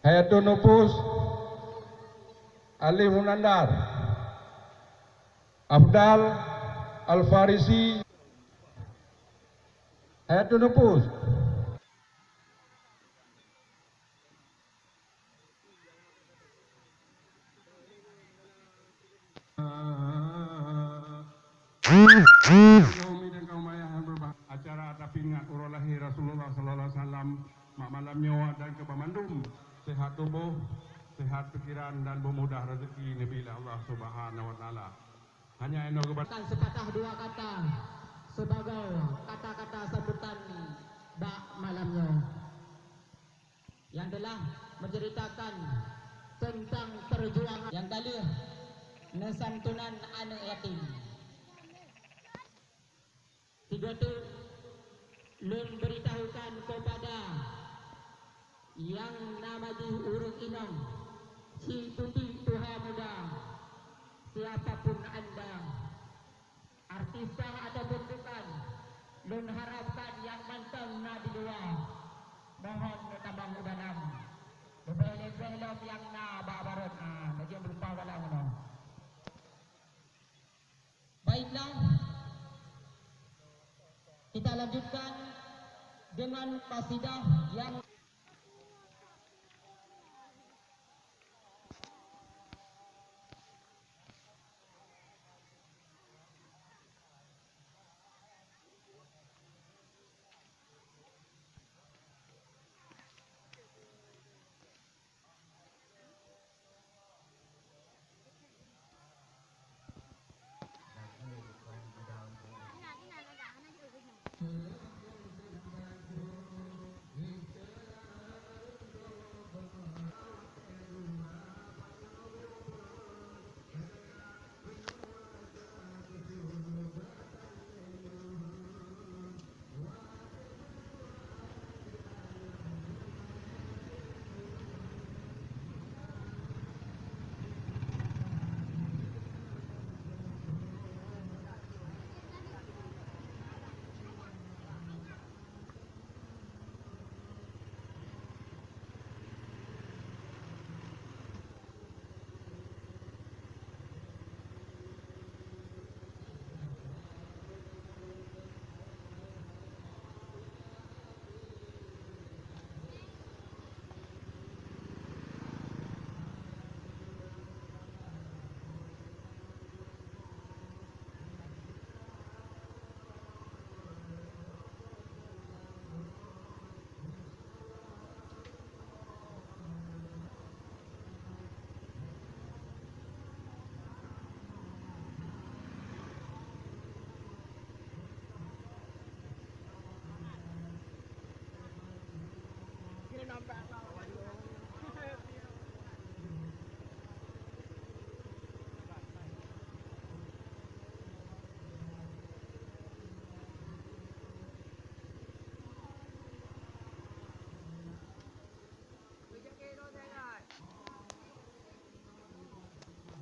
Hayatun Nufus, Ali Munandar, Afdal Al-Farisi, Hayatun Nufus. Kaum dan kaum ayah yang berbahagia, acara tapingat urah lahir Rasulullah sallallahu alaihi wasallam mak malam nyawa dan kebamandum, sehat tubuh, sehat pikiran dan bermudah rezeki nabila Allah Subhanahu wa taala. Hanya eno kebakan sepatah dua kata sebagai kata-kata sambutan bak malamnya yang telah menceritakan tentang perjuangan yang dalih nesantunan anak yatim. Tiga tu lun beritahukan kepada yang nama di urut inang si putih Tuhan muda, siapapun anda, artis ataupun bukan, lun harapkan yang mantang na di luar, mohon tambang udanam, lebih-lebih yang na babarat, lagi yang berupa walang no. Baiklah, kita lanjutkan dengan qasidah yang